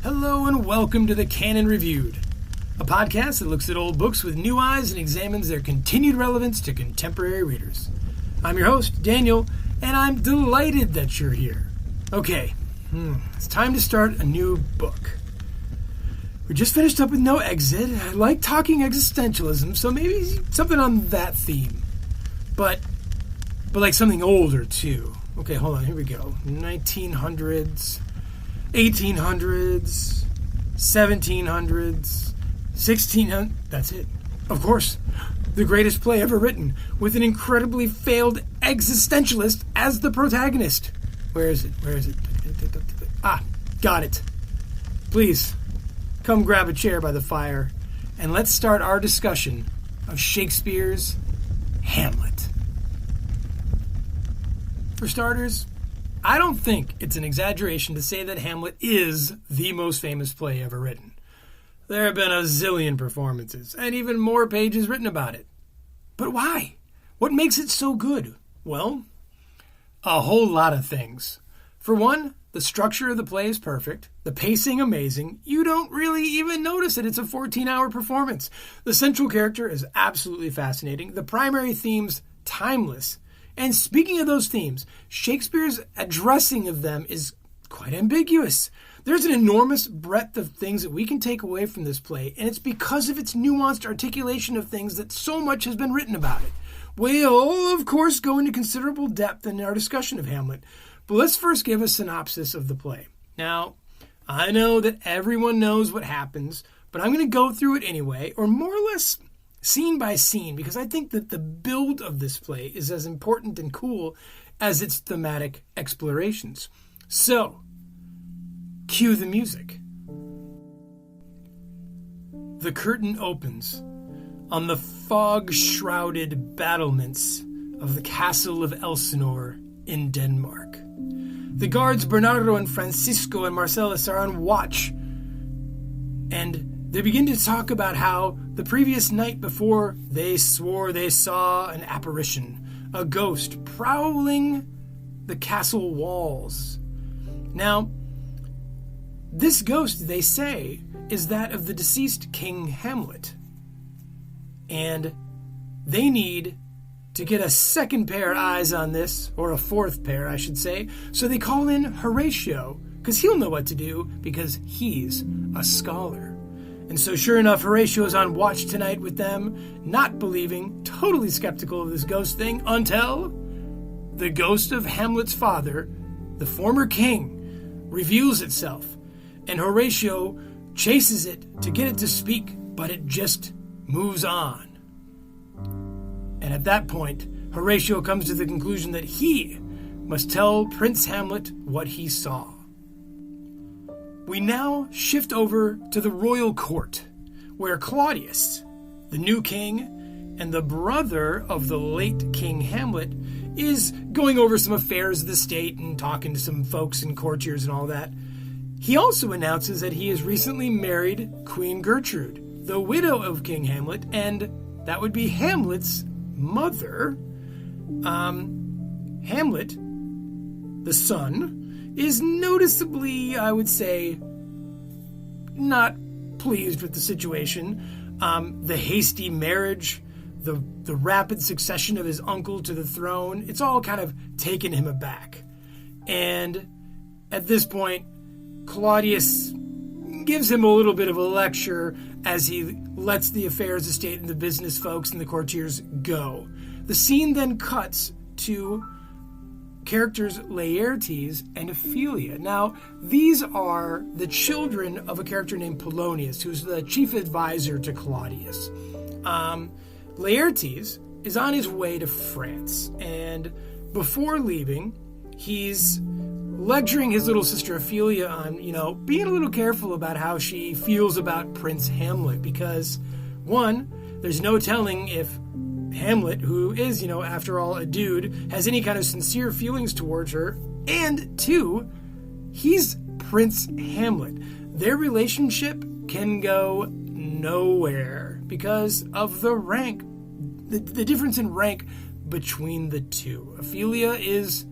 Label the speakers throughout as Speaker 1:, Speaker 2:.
Speaker 1: Hello and welcome to the Canon Reviewed, a podcast that looks at old books with new eyes and examines their continued relevance to contemporary readers. I'm your host, Daniel, and I'm delighted that you're here. Okay, it's time to start a new book. We just finished up with No Exit. I like talking existentialism, so maybe something on that theme. But like something older, too. Okay, hold on, here we go. 1900s, 1800s, 1700s, 1600s. That's it. Of course, the greatest play ever written, with an incredibly failed existentialist as the protagonist. Where is it? Ah, got it. Please, come grab a chair by the fire, and let's start our discussion of Shakespeare's Hamlet. For starters, I don't think it's an exaggeration to say that Hamlet is the most famous play ever written. There have been a zillion performances, and even more pages written about it. But why? What makes it so good? Well, a whole lot of things. For one, the structure of the play is perfect, the pacing amazing. You don't really even notice that it's a 14-hour performance. The central character is absolutely fascinating. The primary themes, timeless. And speaking of those themes, Shakespeare's addressing of them is quite ambiguous. There's an enormous breadth of things that we can take away from this play, and it's because of its nuanced articulation of things that so much has been written about it. We'll, of course, go into considerable depth in our discussion of Hamlet, but let's first give a synopsis of the play. Now, I know that everyone knows what happens, but I'm going to go through it anyway, or more or less scene by scene, because I think that the build of this play is as important and cool as its thematic explorations. So, cue the music. The curtain opens on the fog-shrouded battlements of the castle of Elsinore in Denmark. The guards Bernardo and Francisco and Marcellus are on watch, and they begin to talk about how the previous night before they swore they saw an apparition, a ghost prowling the castle walls. Now, this ghost, they say, is that of the deceased King Hamlet. And they need to get a second pair of eyes on this, or a fourth pair, I should say, so they call in Horatio, because he'll know what to do, because he's a scholar. And so sure enough, Horatio is on watch tonight with them, not believing, totally skeptical of this ghost thing, until the ghost of Hamlet's father, the former king, reveals itself. And Horatio chases it to get it to speak, but it just moves on. And at that point, Horatio comes to the conclusion that he must tell Prince Hamlet what he saw. We now shift over to the royal court, where Claudius, the new king, and the brother of the late King Hamlet, is going over some affairs of the state and talking to some folks and courtiers and all that. He also announces that he has recently married Queen Gertrude, the widow of King Hamlet, and that would be Hamlet's mother. Hamlet, the son, is noticeably, I would say, not pleased with the situation. The hasty marriage, the rapid succession of his uncle to the throne, it's all kind of taken him aback. And at this point, Claudius gives him a little bit of a lecture as he lets the affairs of state and the business folks and the courtiers go. The scene then cuts to characters Laertes and Ophelia. Now, these are the children of a character named Polonius, who's the chief advisor to Claudius. Laertes is on his way to France, and before leaving, he's lecturing his little sister Ophelia on, being a little careful about how she feels about Prince Hamlet, because, one, there's no telling if Hamlet, who is, after all, a dude, has any kind of sincere feelings towards her, and two, he's Prince Hamlet. Their relationship can go nowhere because of the rank, the difference in rank between the two. Ophelia is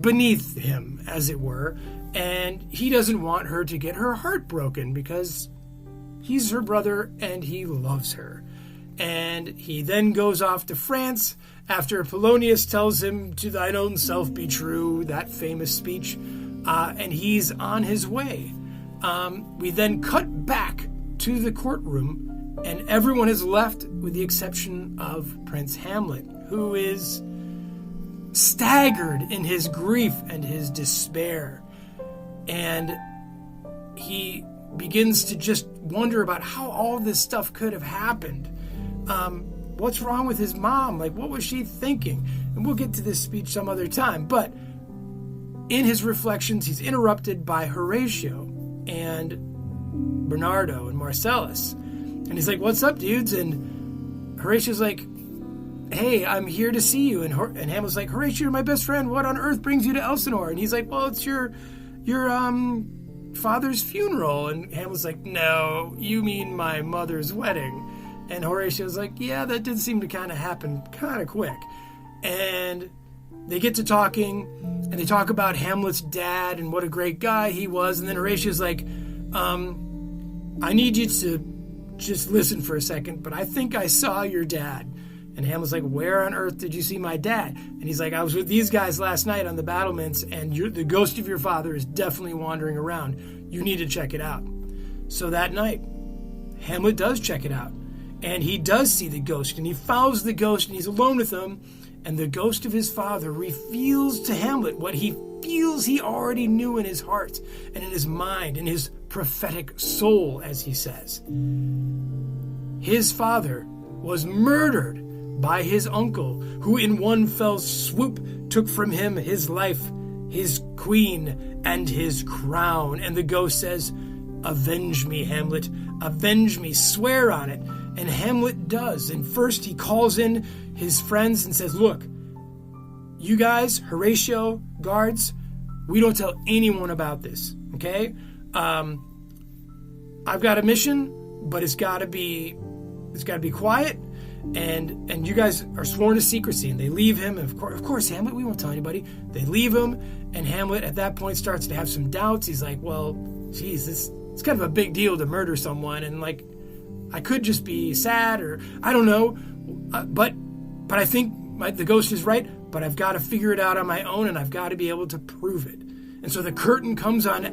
Speaker 1: beneath him, as it were, and he doesn't want her to get her heart broken because he's her brother and he loves her. And he then goes off to France after Polonius tells him, "To thine own self be true," that famous speech, and he's on his way. We then cut back to the courtroom, and everyone has left with the exception of Prince Hamlet, who is staggered in his grief and his despair. And he begins to just wonder about how all this stuff could have happened. What's wrong with his mom? Like, what was she thinking? And we'll get to this speech some other time. But in his reflections, he's interrupted by Horatio and Bernardo and Marcellus. And he's like, "What's up, dudes?" And Horatio's like, "Hey, I'm here to see you." And Hamlet's like, "Horatio, you're my best friend. What on earth brings you to Elsinore?" And he's like, "Well, it's your father's funeral." And Hamlet's like, "No, you mean my mother's wedding." And Horatio's like, "Yeah, that did seem to kind of happen kind of quick." And they get to talking, and they talk about Hamlet's dad and what a great guy he was. And then Horatio's like, "I need you to just listen for a second, but I think I saw your dad." And Hamlet's like, "Where on earth did you see my dad?" And he's like, "I was with these guys last night on the battlements, and the ghost of your father is definitely wandering around. You need to check it out." So that night, Hamlet does check it out. And he does see the ghost, and he follows the ghost, and he's alone with him. And the ghost of his father reveals to Hamlet what he feels he already knew in his heart and in his mind, in his prophetic soul, as he says. His father was murdered by his uncle, who in one fell swoop took from him his life, his queen, and his crown. And the ghost says, "Avenge me, Hamlet, avenge me, swear on it." And Hamlet does. And first he calls in his friends and says, "Look, you guys, Horatio, guards, we don't tell anyone about this, okay? I've got a mission, but it's got to be quiet, and you guys are sworn to secrecy." And they leave him. And of course, Hamlet, we won't tell anybody. They leave him, and Hamlet at that point starts to have some doubts. He's like, "Well, geez, it's kind of a big deal to murder someone, and like, I could just be sad, or I don't know, but I think the ghost is right, but I've got to figure it out on my own, and I've got to be able to prove it." And so the curtain comes down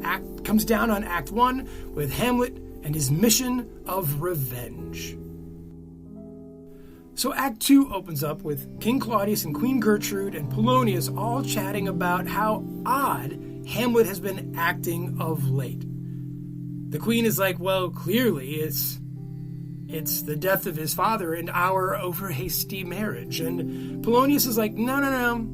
Speaker 1: on Act 1 with Hamlet and his mission of revenge. So Act 2 opens up with King Claudius and Queen Gertrude and Polonius all chatting about how odd Hamlet has been acting of late. The queen is like, "Well, clearly it's the death of his father and our over-hasty marriage." And Polonius is like, No.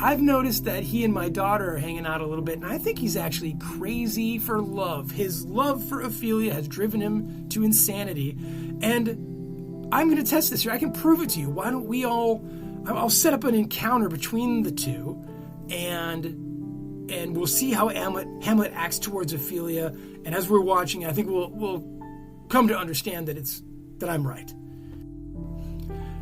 Speaker 1: I've noticed that he and my daughter are hanging out a little bit, and I think he's actually crazy for love. His love for Ophelia has driven him to insanity. And I'm going to test this here. I can prove it to you. Why don't I'll set up an encounter between the two, and we'll see how Hamlet acts towards Ophelia. And as we're watching, I think we'll come to understand that I'm right.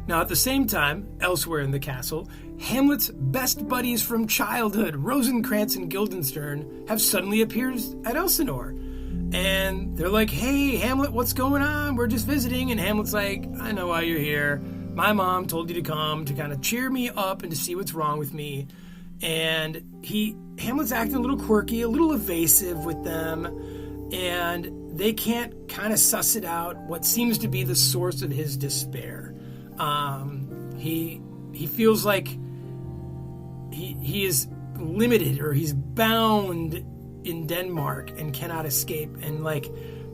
Speaker 1: Now, at the same time, elsewhere in the castle, Hamlet's best buddies from childhood, Rosencrantz and Guildenstern, have suddenly appeared at Elsinore. And they're like, "Hey, Hamlet, what's going on? We're just visiting." And Hamlet's like, "I know why you're here. My mom told you to come to kind of cheer me up and to see what's wrong with me." And Hamlet's acting a little quirky, a little evasive with them, and they can't kind of suss it out, what seems to be the source of his despair. He feels like he is limited, or he's bound in Denmark and cannot escape,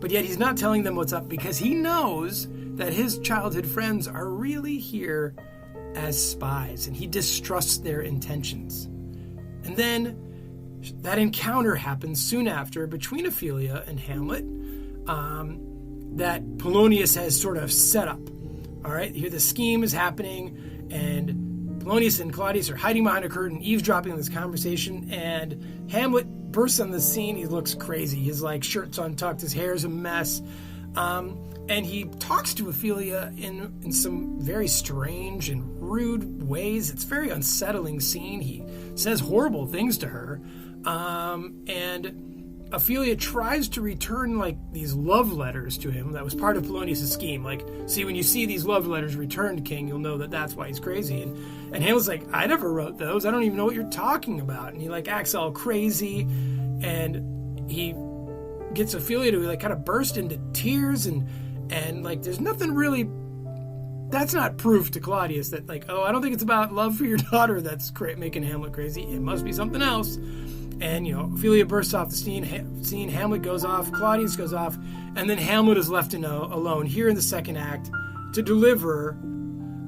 Speaker 1: but yet he's not telling them what's up because he knows that his childhood friends are really here as spies, and he distrusts their intentions. And then that encounter happens soon after between Ophelia and Hamlet, that Polonius has sort of set up. All right, here the scheme is happening, and Polonius and Claudius are hiding behind a curtain, eavesdropping on this conversation, and Hamlet bursts on the scene. He looks crazy. His shirt's untucked, his hair's a mess, and And he talks to Ophelia in some very strange and rude ways. It's a very unsettling scene. He says horrible things to her. And Ophelia tries to return like these love letters to him. That was part of Polonius' scheme. Like, see, when you see these love letters returned, King, you'll know that that's why he's crazy. And Hamlet's like, I never wrote those. I don't even know what you're talking about. And he like acts all crazy. And he gets Ophelia to like kind of burst into tears and like there's nothing really, that's not proof to Claudius that like, oh, I don't think it's about love for your daughter that's making Hamlet crazy. It must be something else. And, you know, Ophelia bursts off the scene, Hamlet goes off, Claudius goes off, and then Hamlet is left alone here in the second act to deliver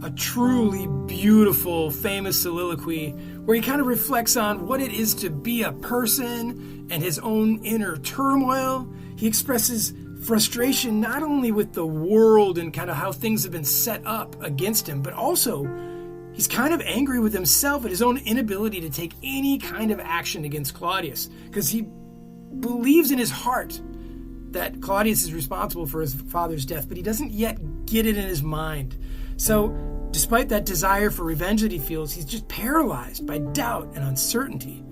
Speaker 1: a truly beautiful, famous soliloquy where he kind of reflects on what it is to be a person and his own inner turmoil. He expresses frustration not only with the world and kind of how things have been set up against him, but also he's kind of angry with himself at his own inability to take any kind of action against Claudius, because he believes in his heart that Claudius is responsible for his father's death, but he doesn't yet get it in his mind. So despite that desire for revenge that he feels, he's just paralyzed by doubt and uncertainty.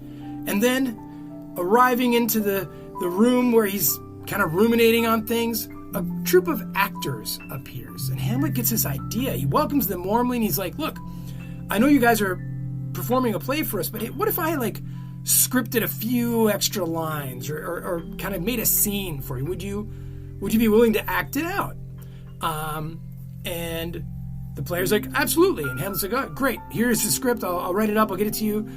Speaker 1: And then arriving into the room where he's kind of ruminating on things, a troupe of actors appears, and Hamlet gets this idea. He welcomes them warmly, and he's like, look, I know you guys are performing a play for us, but what if I like scripted a few extra lines or kind of made a scene for you? Would you be willing to act it out? And the player's like, absolutely. And Hamlet's like, oh, great, here's the script. I'll write it up. I'll get it to you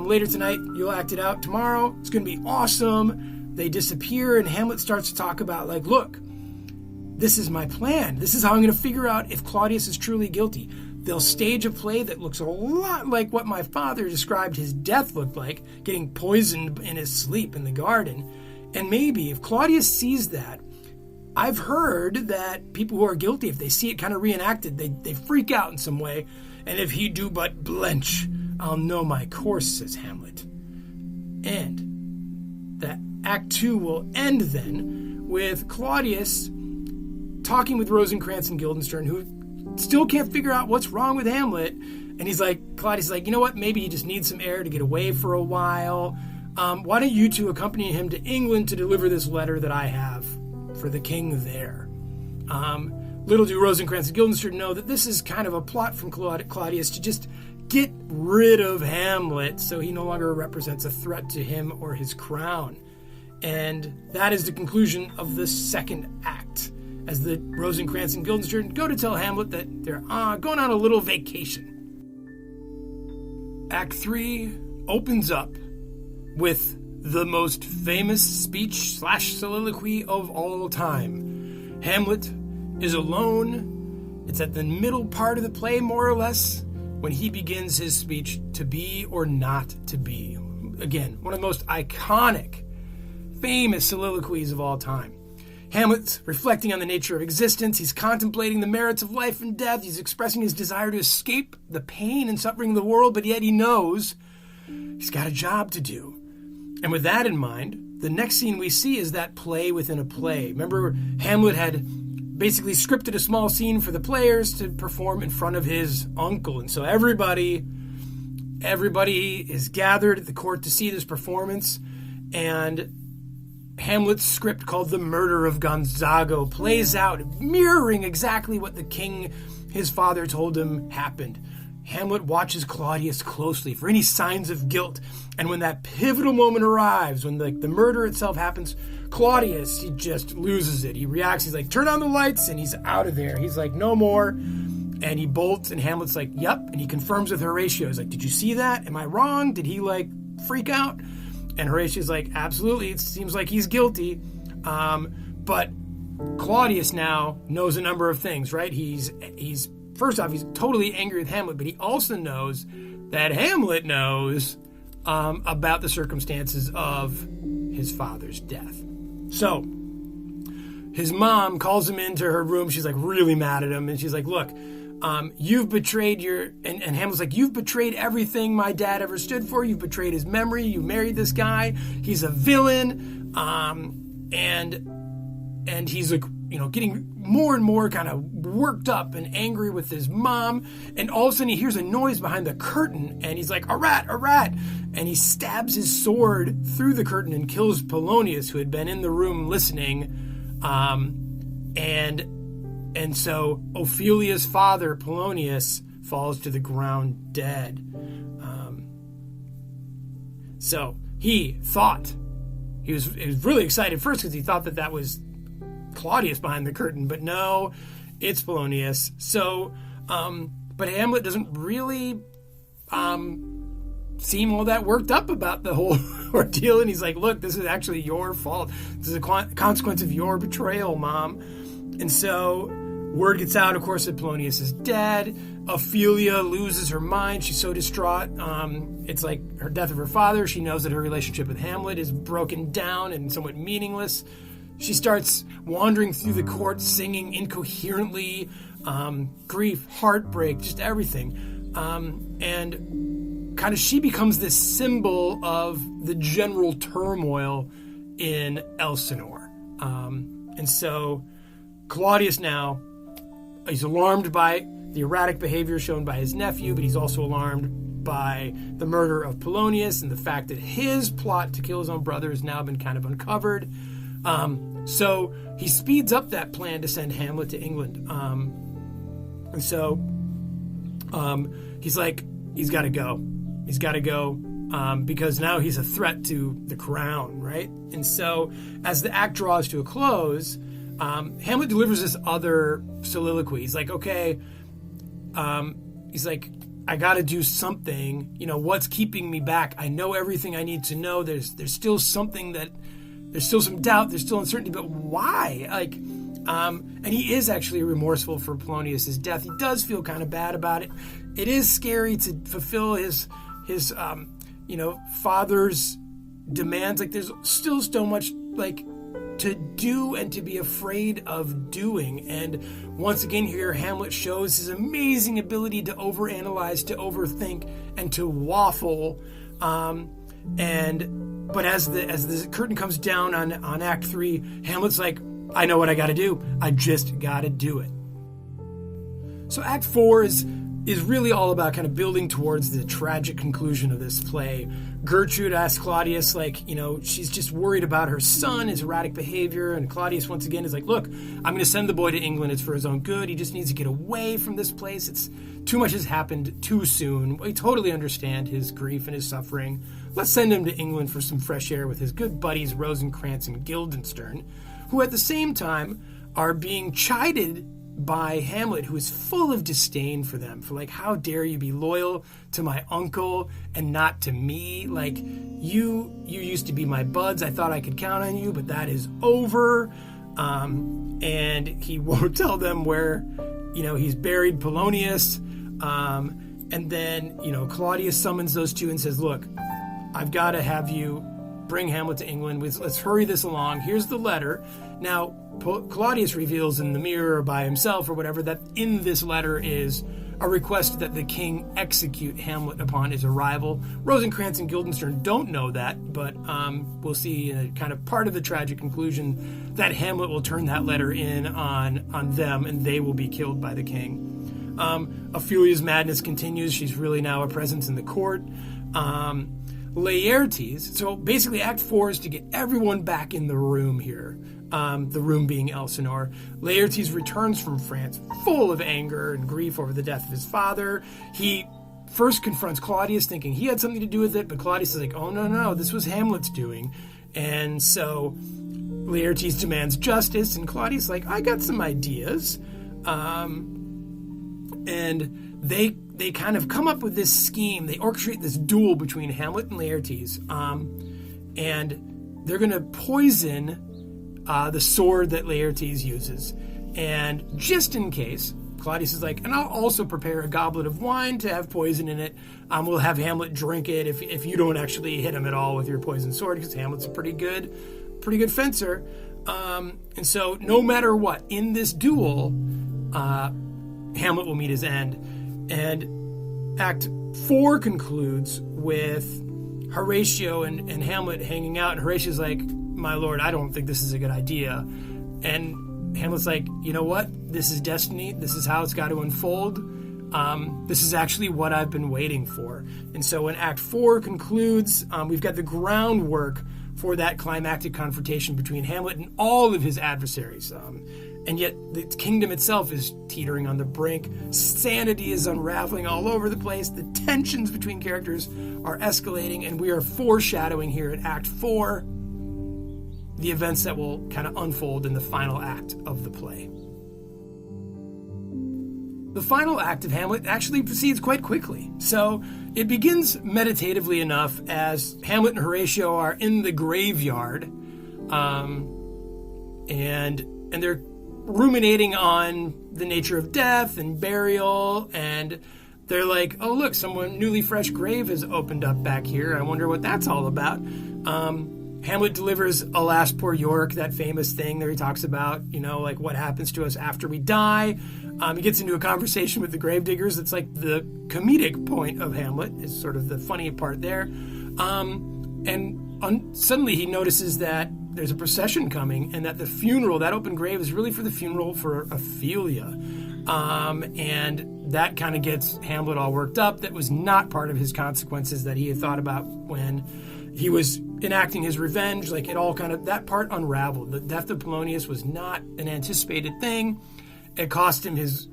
Speaker 1: later tonight. You'll act it out tomorrow. It's going to be awesome. They disappear, and Hamlet starts to talk about, like, look, this is my plan. This is how I'm going to figure out if Claudius is truly guilty. They'll stage a play that looks a lot like what my father described his death looked like, getting poisoned in his sleep in the garden. And maybe if Claudius sees that, I've heard that people who are guilty, if they see it kind of reenacted, they freak out in some way. And if he do but blench, I'll know my course, says Hamlet. And that Act 2 will end then with Claudius talking with Rosencrantz and Guildenstern, who still can't figure out what's wrong with Hamlet. And Claudius is like, you know what, maybe he just needs some air to get away for a while. Why don't you two accompany him to England to deliver this letter that I have for the king there? Little do Rosencrantz and Guildenstern know that this is kind of a plot from Claudius to just get rid of Hamlet so he no longer represents a threat to him or his crown. And that is the conclusion of the second act, as the Rosencrantz and Guildenstern go to tell Hamlet that they're going on a little vacation. Act 3 opens up with the most famous speech/soliloquy of all time. Hamlet is alone. It's at the middle part of the play, more or less, when he begins his speech, To Be or Not to Be. Again, one of the most iconic, famous soliloquies of all time. Hamlet's reflecting on the nature of existence. He's contemplating the merits of life and death. He's expressing his desire to escape the pain and suffering of the world, but yet he knows he's got a job to do. And with that in mind, the next scene we see is that play within a play. Remember, Hamlet had basically scripted a small scene for the players to perform in front of his uncle. And so everybody is gathered at the court to see this performance. And Hamlet's script, called The Murder of Gonzago, plays out, mirroring exactly what the king, his father, told him happened. Hamlet watches Claudius closely for any signs of guilt, and when that pivotal moment arrives, when the murder itself happens, Claudius, he just loses it. He reacts, he's like, turn on the lights, and he's out of there. He's like, no more, and he bolts, and Hamlet's like, yep, and he confirms with Horatio. He's like, did you see that? Am I wrong? Did he, freak out? And Horatio's like, absolutely, it seems like he's guilty. But Claudius now knows a number of things, right? He's first off, he's totally angry with Hamlet, but he also knows that Hamlet knows about the circumstances of his father's death. So his mom calls him into her room. She's like really mad at him, and she's like, look, you've betrayed and Hamlet's like, you've betrayed everything my dad ever stood for. You've betrayed his memory. You married this guy. He's a villain. And he's like, getting more and more kind of worked up and angry with his mom. And all of a sudden he hears a noise behind the curtain, and he's like, a rat, a rat. And he stabs his sword through the curtain and kills Polonius, who had been in the room listening. And so Ophelia's father, Polonius, falls to the ground dead. So he thought, he was really excited first because he thought that was Claudius behind the curtain, but no, it's Polonius. So, but Hamlet doesn't really seem all that worked up about the whole ordeal, and he's like, look, this is actually your fault. This is a consequence of your betrayal, Mom. And so word gets out, of course, that Polonius is dead. Ophelia loses her mind. She's so distraught. It's like her death of her father. She knows that her relationship with Hamlet is broken down and somewhat meaningless. She starts wandering through the court, singing incoherently, grief, heartbreak, just everything. And kind of she becomes this symbol of the general turmoil in Elsinore. And so Claudius now, he's alarmed by the erratic behavior shown by his nephew, but he's also alarmed by the murder of Polonius and the fact that his plot to kill his own brother has now been kind of uncovered. So he speeds up that plan to send Hamlet to England. And so he's like, he's got to go. He's got to go because now he's a threat to the crown, right? And so as the act draws to a close, Hamlet delivers this other soliloquy. He's like, okay, he's like, I got to do something. What's keeping me back? I know everything I need to know. There's still something there's still some doubt. There's still uncertainty, but why? And he is actually remorseful for Polonius' death. He does feel kind of bad about it. It is scary to fulfill his father's demands. Like, there's still so much to do and to be afraid of doing. And once again here, Hamlet shows his amazing ability to overanalyze, to overthink, and to waffle. But as the curtain comes down on Act 3, Hamlet's like, I know what I got to do. I just got to do it. So Act 4 is really all about kind of building towards the tragic conclusion of this play. Gertrude asks Claudius, she's just worried about her son, his erratic behavior, and Claudius once again is like, look, I'm going to send the boy to England. It's for his own good. He just needs to get away from this place. It's too much has happened too soon. We totally understand his grief and his suffering. Let's send him to England for some fresh air with his good buddies Rosencrantz and Guildenstern, who at the same time are being chided by Hamlet, who is full of disdain for them, for how dare you be loyal to my uncle and not to me? You used to be my buds. I thought I could count on you, but that is over. And he won't tell them where, he's buried Polonius. And then, Claudius summons those two and says, look, I've got to have you bring Hamlet to England. Let's hurry this along. Here's the letter. Now, Claudius reveals in the mirror by himself or whatever that in this letter is a request that the king execute Hamlet upon his arrival. Rosencrantz and Guildenstern don't know that, but we'll see in a kind of part of the tragic conclusion that Hamlet will turn that letter in on them and they will be killed by the king. Ophelia's madness continues. She's really now a presence in the court. Laertes, so basically Act 4 is to get everyone back in the room here, the room being Elsinore. Laertes returns from France full of anger and grief over the death of his father. He first confronts Claudius thinking he had something to do with it, but Claudius is like, oh no, this was Hamlet's doing. And so Laertes demands justice, and Claudius is like, I got some ideas. And they kind of come up with this scheme. They orchestrate this duel between Hamlet and Laertes, and they're going to poison the sword that Laertes uses. And just in case, Claudius is like, and I'll also prepare a goblet of wine to have poison in it. We'll have Hamlet drink it if you don't actually hit him at all with your poisoned sword, because Hamlet's a pretty good fencer. And so no matter what, in this duel, Hamlet will meet his end. And Act 4 concludes with Horatio and Hamlet hanging out. And Horatio's like, my lord, I don't think this is a good idea. And Hamlet's like, you know what? This is destiny. This is how it's got to unfold. This is actually what I've been waiting for. And so when Act 4 concludes, we've got the groundwork for that climactic confrontation between Hamlet and all of his adversaries. And yet the kingdom itself is teetering on the brink. Sanity is unraveling all over the place. The tensions between characters are escalating, and we are foreshadowing here at Act 4 the events that will kind of unfold in the final act of the play. The final act of Hamlet actually proceeds quite quickly. So it begins meditatively enough as Hamlet and Horatio are in the graveyard, and they're ruminating on the nature of death and burial, and they're like, oh look, someone newly fresh grave has opened up back here. I wonder what that's all about. Hamlet delivers Alas Poor York, that famous thing that he talks about, like what happens to us after we die. He gets into a conversation with the gravediggers. It's like the comedic point of Hamlet, is sort of the funny part there. Suddenly he notices that there's a procession coming, and that the funeral, that open grave, is really for the funeral for Ophelia. And that kind of gets Hamlet all worked up. That was not part of his consequences that he had thought about when he was enacting his revenge. Like, it all kind of, that part unraveled. The death of Polonius was not an anticipated thing. It cost him his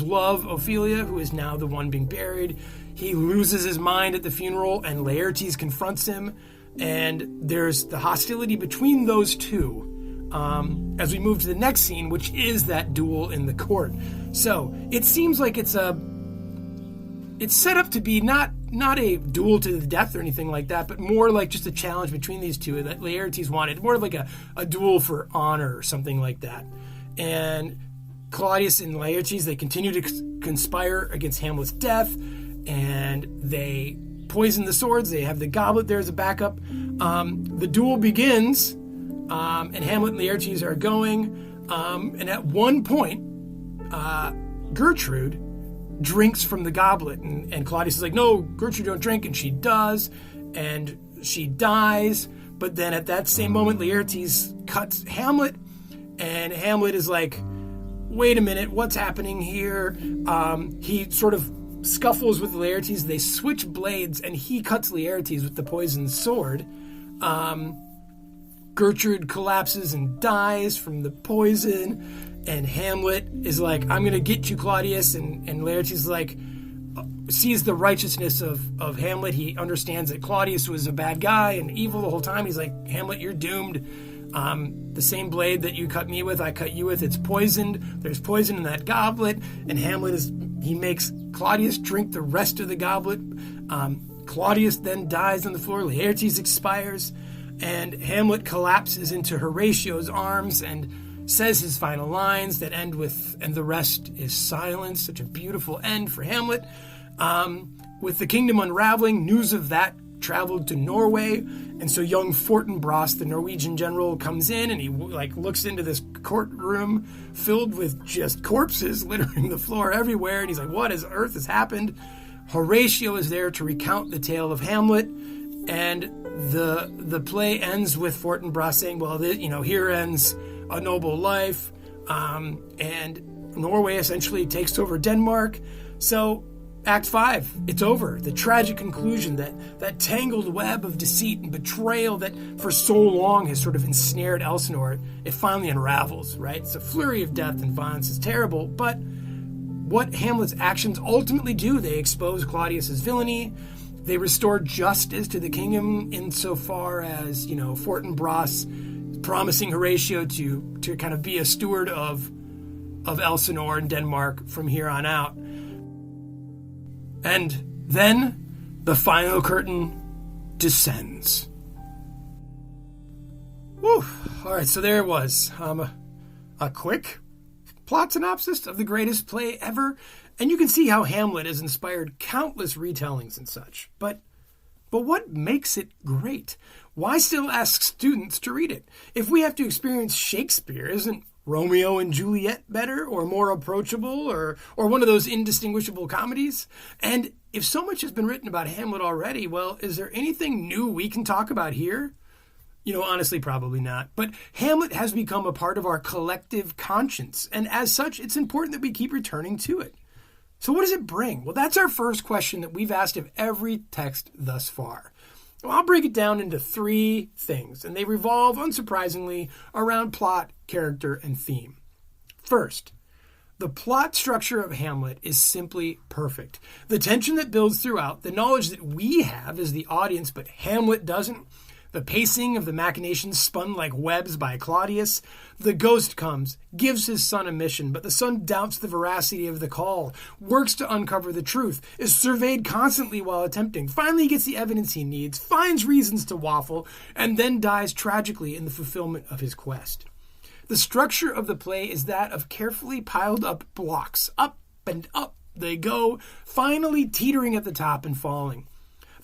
Speaker 1: love, Ophelia, who is now the one being buried. He loses his mind at the funeral, and Laertes confronts him. And there's the hostility between those two as we move to the next scene, which is that duel in the court. So it seems like it's set up to be not a duel to the death or anything like that, but more like just a challenge between these two that Laertes wanted, more like a duel for honor or something like that. And Claudius and Laertes, they continue to conspire against Hamlet's death, and they poison the swords. They have the goblet there as a backup. The duel begins, and Hamlet and Laertes are going, and at one point, Gertrude drinks from the goblet, and Claudius is like, no, Gertrude, don't drink, and she does, and she dies. But then at that same moment, Laertes cuts Hamlet, and Hamlet is like, wait a minute, what's happening here? He sort of scuffles with Laertes. They switch blades, and he cuts Laertes with the poisoned sword. Gertrude collapses and dies from the poison, and Hamlet is like, I'm going to get you, Claudius. And Laertes is like, sees the righteousness of Hamlet. He understands that Claudius was a bad guy and evil the whole time. He's like, Hamlet, you're doomed. The same blade that you cut me with, I cut you with. It's poisoned. There's poison in that goblet. And Hamlet he makes Claudius drink the rest of the goblet. Claudius then dies on the floor. Laertes expires. And Hamlet collapses into Horatio's arms and says his final lines that end with, and the rest is silence. Such a beautiful end for Hamlet. With the kingdom unraveling, news of that traveled to Norway, and so young Fortinbras, the Norwegian general, comes in, and he looks into this courtroom filled with just corpses littering the floor everywhere, and he's like, what on earth has happened? Horatio is there to recount the tale of Hamlet, and the play ends with Fortinbras saying, well, here ends a noble life, and Norway essentially takes over Denmark. So Act 5, it's over. The tragic conclusion, that tangled web of deceit and betrayal that for so long has sort of ensnared Elsinore, it finally unravels, right? It's a flurry of death and violence. Is terrible, but what Hamlet's actions ultimately do, they expose Claudius's villainy. They restore justice to the kingdom insofar as, Fortinbras promising Horatio to kind of be a steward of Elsinore and Denmark from here on out. And then the final curtain descends. Whew. All right, so there it was. A quick plot synopsis of the greatest play ever. And you can see how Hamlet has inspired countless retellings and such. But what makes it great? Why still ask students to read it? If we have to experience Shakespeare, isn't Romeo and Juliet better, or more approachable, or one of those indistinguishable comedies? And if so much has been written about Hamlet already, well, is there anything new we can talk about here? Honestly, probably not. But Hamlet has become a part of our collective conscience, and as such, it's important that we keep returning to it. So what does it bring? Well, that's our first question that we've asked of every text thus far. Well, I'll break it down into 3 things, and they revolve, unsurprisingly, around plot, character, and theme. First, the plot structure of Hamlet is simply perfect. The tension that builds throughout, the knowledge that we have as the audience, but Hamlet doesn't, the pacing of the machinations spun like webs by Claudius. The ghost comes, gives his son a mission, but the son doubts the veracity of the call, works to uncover the truth, is surveyed constantly while attempting, finally gets the evidence he needs, finds reasons to waffle, and then dies tragically in the fulfillment of his quest. The structure of the play is that of carefully piled up blocks. Up and up they go, finally teetering at the top and falling.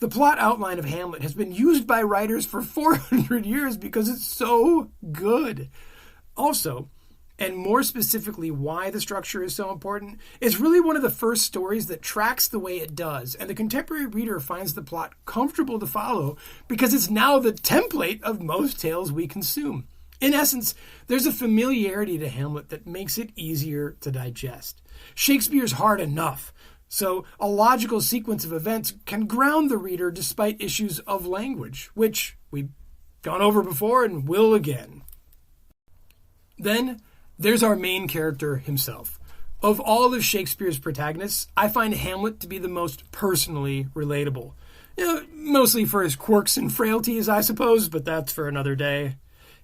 Speaker 1: The plot outline of Hamlet has been used by writers for 400 years because it's so good. Also, and more specifically why the structure is so important, it's really one of the first stories that tracks the way it does, and the contemporary reader finds the plot comfortable to follow because it's now the template of most tales we consume. In essence, there's a familiarity to Hamlet that makes it easier to digest. Shakespeare's hard enough, so a logical sequence of events can ground the reader despite issues of language, which we've gone over before and will again. Then there's our main character himself. Of all of Shakespeare's protagonists, I find Hamlet to be the most personally relatable. Mostly for his quirks and frailties, I suppose, but that's for another day.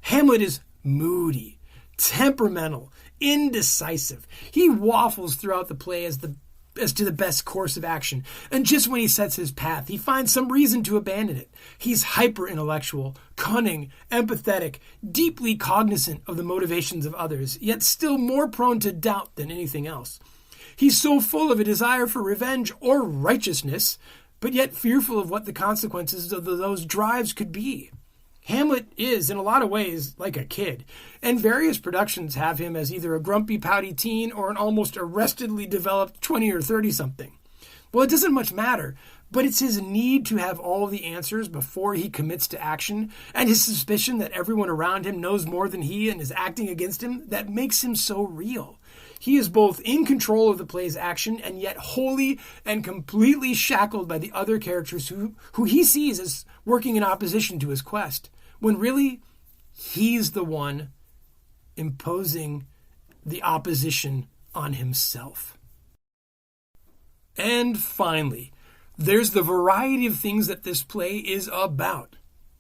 Speaker 1: Hamlet is moody, temperamental, indecisive. He waffles throughout the play as to the best course of action, and just when he sets his path, he finds some reason to abandon it. He's hyper-intellectual, cunning, empathetic, deeply cognizant of the motivations of others, yet still more prone to doubt than anything else. He's so full of a desire for revenge or righteousness, but yet fearful of what the consequences of those drives could be. Hamlet is, in a lot of ways, like a kid, and various productions have him as either a grumpy, pouty teen or an almost arrestedly developed 20 or 30-something. Well, it doesn't much matter, but it's his need to have all the answers before he commits to action, and his suspicion that everyone around him knows more than he and is acting against him, that makes him so real. He is both in control of the play's action and yet wholly and completely shackled by the other characters who he sees as working in opposition to his quest, when really he's the one imposing the opposition on himself. And finally, there's the variety of things that this play is about.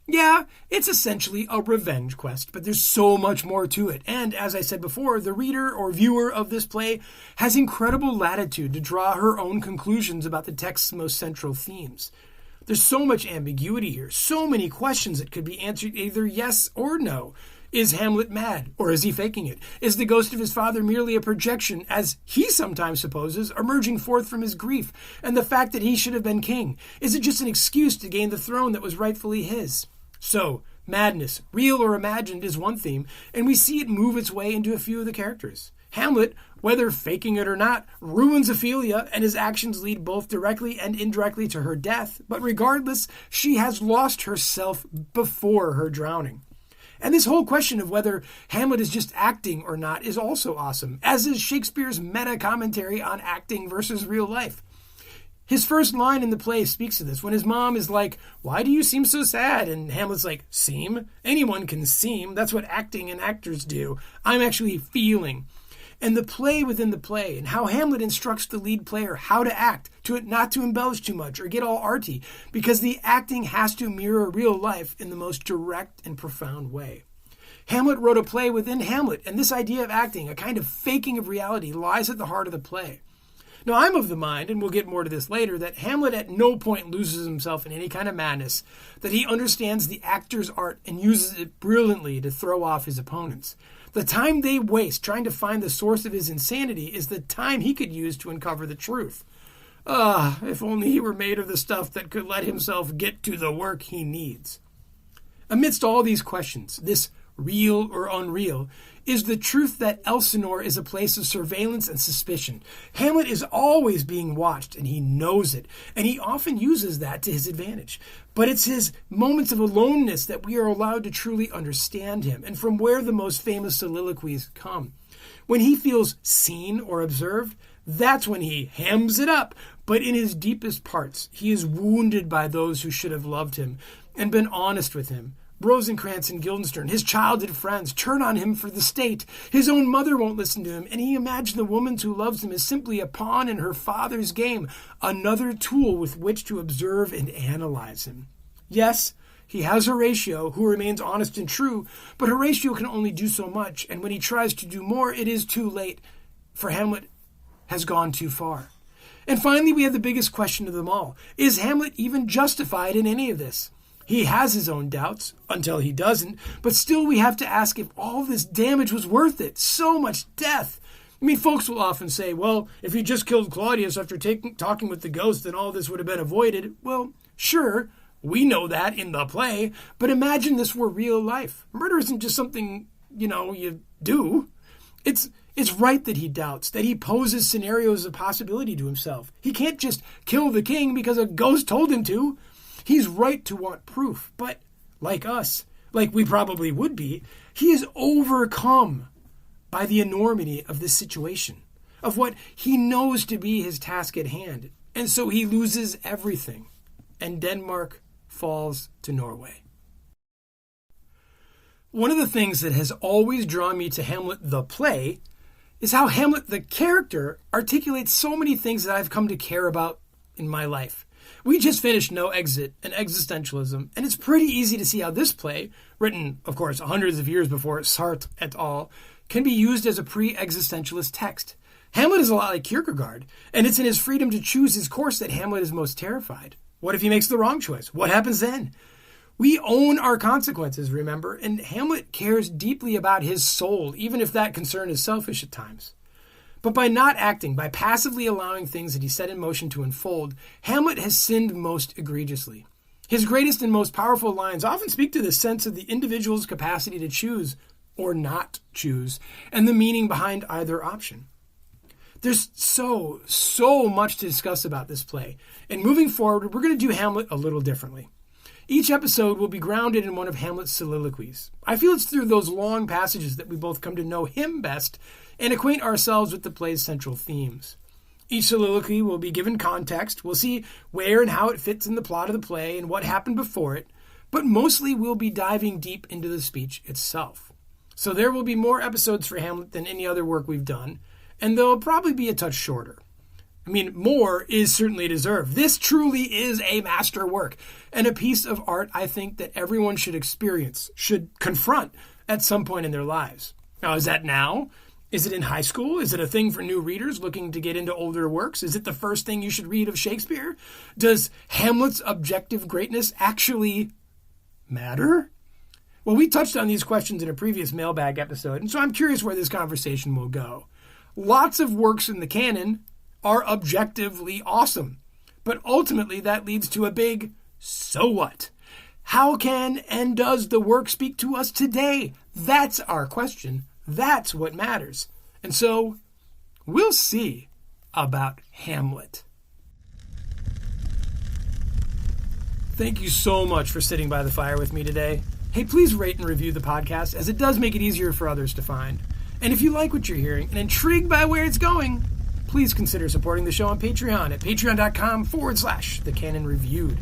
Speaker 1: Yeah, it's essentially a revenge quest, but there's so much more to it. And as I said before, the reader or viewer of this play has incredible latitude to draw her own conclusions about the text's most central themes. There's so much ambiguity here, so many questions that could be answered either yes or no. Is Hamlet mad, or is he faking it? Is the ghost of his father merely a projection, as he sometimes supposes, emerging forth from his grief and the fact that he should have been king? Is it just an excuse to gain the throne that was rightfully his? So, madness, real or imagined, is one theme, and we see it move its way into a few of the characters. Hamlet, whether faking it or not, ruins Ophelia, and his actions lead both directly and indirectly to her death, but regardless, she has lost herself before her drowning. And this whole question of whether Hamlet is just acting or not is also awesome, as is Shakespeare's meta-commentary on acting versus real life. His first line in the play speaks to this, when his mom is like, "Why do you seem so sad?" And Hamlet's like, "Seem? Anyone can seem. That's what acting and actors do. I'm actually feeling." And the play within the play, and how Hamlet instructs the lead player how to act, not to embellish too much or get all arty, because the acting has to mirror real life in the most direct and profound way. Hamlet wrote a play within Hamlet, and this idea of acting, a kind of faking of reality, lies at the heart of the play. Now, I'm of the mind, and we'll get more to this later, that Hamlet at no point loses himself in any kind of madness, that he understands the actor's art and uses it brilliantly to throw off his opponents. The time they waste trying to find the source of his insanity is the time he could use to uncover the truth. If only he were made of the stuff that could let himself get to the work he needs. Amidst all these questions, this real or unreal, is the truth that Elsinore is a place of surveillance and suspicion. Hamlet is always being watched, and he knows it, and he often uses that to his advantage. But it's his moments of aloneness that we are allowed to truly understand him, and from where the most famous soliloquies come. When he feels seen or observed, that's when he hams it up. But in his deepest parts, he is wounded by those who should have loved him and been honest with him. Rosencrantz and Guildenstern, his childhood friends, turn on him for the state. His own mother won't listen to him, and he imagines the woman who loves him is simply a pawn in her father's game, another tool with which to observe and analyze him. Yes, he has Horatio, who remains honest and true, but Horatio can only do so much, and when he tries to do more, it is too late, for Hamlet has gone too far. And finally, we have the biggest question of them all. Is Hamlet even justified in any of this? He has his own doubts, until he doesn't, but still we have to ask if all this damage was worth it. So much death. I mean, folks will often say, well, if he just killed Claudius after talking with the ghost, then all this would have been avoided. Well, sure, we know that in the play, but imagine this were real life. Murder isn't just something, you do. It's right that he doubts, that he poses scenarios of possibility to himself. He can't just kill the king because a ghost told him to. He's right to want proof, but like us, like we probably would be, he is overcome by the enormity of this situation, of what he knows to be his task at hand, and so he loses everything, and Denmark falls to Norway. One of the things that has always drawn me to Hamlet the play is how Hamlet the character articulates so many things that I've come to care about in my life. We just finished No Exit and Existentialism, and it's pretty easy to see how this play, written, of course, hundreds of years before Sartre et al., can be used as a pre-existentialist text. Hamlet is a lot like Kierkegaard, and it's in his freedom to choose his course that Hamlet is most terrified. What if he makes the wrong choice? What happens then? We own our consequences, remember, and Hamlet cares deeply about his soul, even if that concern is selfish at times. But by not acting, by passively allowing things that he set in motion to unfold, Hamlet has sinned most egregiously. His greatest and most powerful lines often speak to the sense of the individual's capacity to choose or not choose, and the meaning behind either option. There's so much to discuss about this play, and moving forward, we're going to do Hamlet a little differently. Each episode will be grounded in one of Hamlet's soliloquies. I feel it's through those long passages that we both come to know him best and acquaint ourselves with the play's central themes. Each soliloquy will be given context. We'll see where and how it fits in the plot of the play and what happened before it, but mostly we'll be diving deep into the speech itself. So there will be more episodes for Hamlet than any other work we've done, and they'll probably be a touch shorter. I mean, more is certainly deserved. This truly is a masterwork and a piece of art I think that everyone should experience, should confront at some point in their lives. Now, is that now? Is it in high school? Is it a thing for new readers looking to get into older works? Is it the first thing you should read of Shakespeare? Does Hamlet's objective greatness actually matter? Well, we touched on these questions in a previous mailbag episode, and so I'm curious where this conversation will go. Lots of works in the canon are objectively awesome, but ultimately that leads to a big so what? How can and does the work speak to us today? That's our question. That's what matters. And so we'll see about Hamlet. Thank you so much for sitting by the fire with me today. Hey, please rate and review the podcast, as it does make it easier for others to find. And if you like what you're hearing and intrigued by where it's going, please consider supporting the show on Patreon at patreon.com/The Canon Reviewed.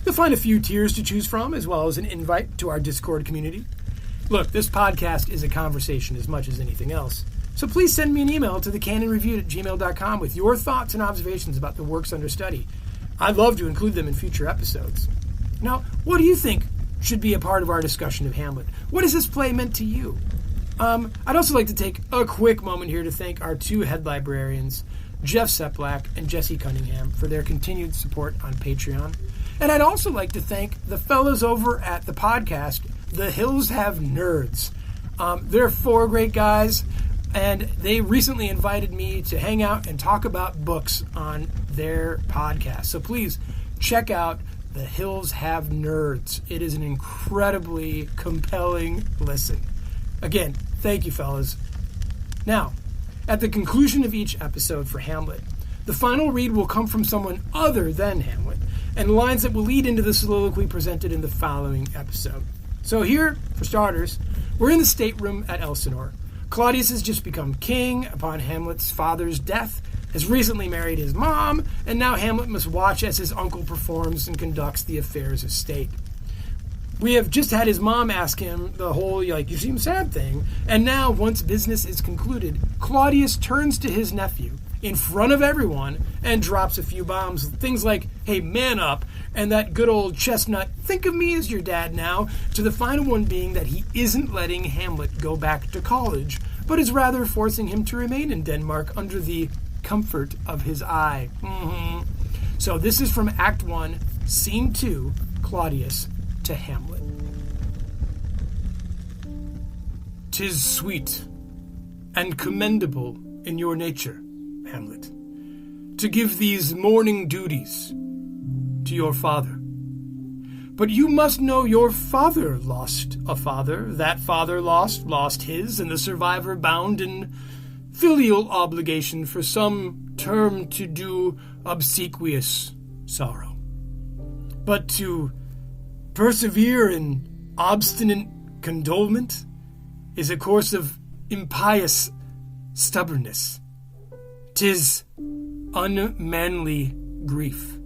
Speaker 1: You'll find a few tiers to choose from, as well as an invite to our Discord community. Look, this podcast is a conversation as much as anything else, so please send me an email to thecanonreviewed@gmail.com with your thoughts and observations about the works under study. I'd love to include them in future episodes. Now, what do you think should be a part of our discussion of Hamlet? What has this play meant to you? I'd also like to take a quick moment here to thank our two head librarians, Jeff Seplak and Jesse Cunningham, for their continued support on Patreon. And I'd also like to thank the fellows over at the podcast, The Hills Have Nerds. They're four great guys, and they recently invited me to hang out and talk about books on their podcast. So please check out The Hills Have Nerds. It is an incredibly compelling listen. Again, Thank you, fellas. Now, at the conclusion of each episode for Hamlet, the final read will come from someone other than Hamlet, and lines that will lead into the soliloquy presented in the following episode. So here, for starters, we're in the stateroom at Elsinore. Claudius has just become king upon Hamlet's father's death, has recently married his mom, and now Hamlet must watch as his uncle performs and conducts the affairs of state. We have just had his mom ask him the whole, you seem sad thing, and now, once business is concluded, Claudius turns to his nephew in front of everyone and drops a few bombs. Things like, hey, man up, and that good old chestnut, think of me as your dad now, to the final one being that he isn't letting Hamlet go back to college, but is rather forcing him to remain in Denmark under the comfort of his eye. So this is from Act 1, Scene 2, Claudius to Hamlet. "'Tis sweet and commendable in your nature, Hamlet, to give these mourning duties to your father. But you must know your father lost a father, that father lost his, and the survivor bound in filial obligation for some term to do obsequious sorrow. But to persevere in obstinate condolement is a course of impious stubbornness. 'Tis unmanly grief.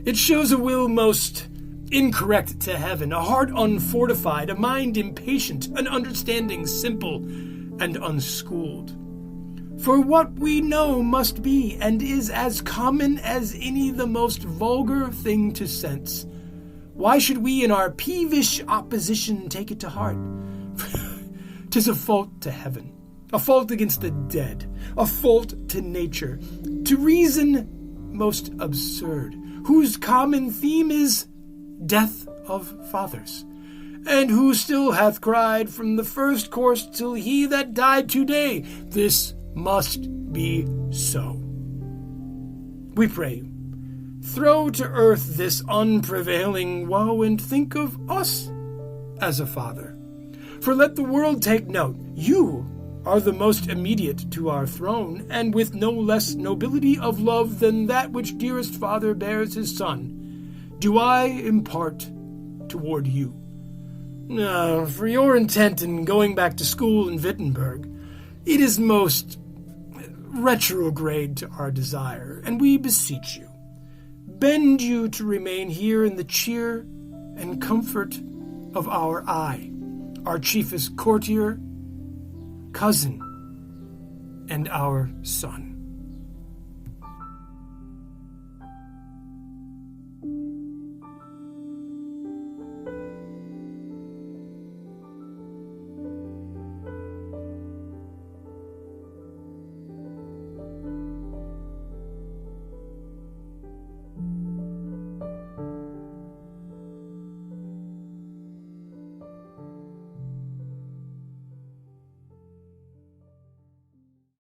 Speaker 1: It shows a will most incorrect to heaven, a heart unfortified, a mind impatient, an understanding simple and unschooled. For what we know must be and is as common as any the most vulgar thing to sense. Why should we in our peevish opposition take it to heart? 'Tis a fault to heaven, a fault against the dead, a fault to nature, to reason most absurd, whose common theme is death of fathers, and who still hath cried from the first course till he that died today, this must be so. We pray you, throw to earth this unprevailing woe, and think of us as a father. For let the world take note, you are the most immediate to our throne, and with no less nobility of love than that which dearest father bears his son, do I impart toward you. For your intent in going back to school in Wittenberg, it is most retrograde to our desire, and we beseech you, bend you to remain here in the cheer and comfort of our eye, our chiefest courtier, cousin, and our son.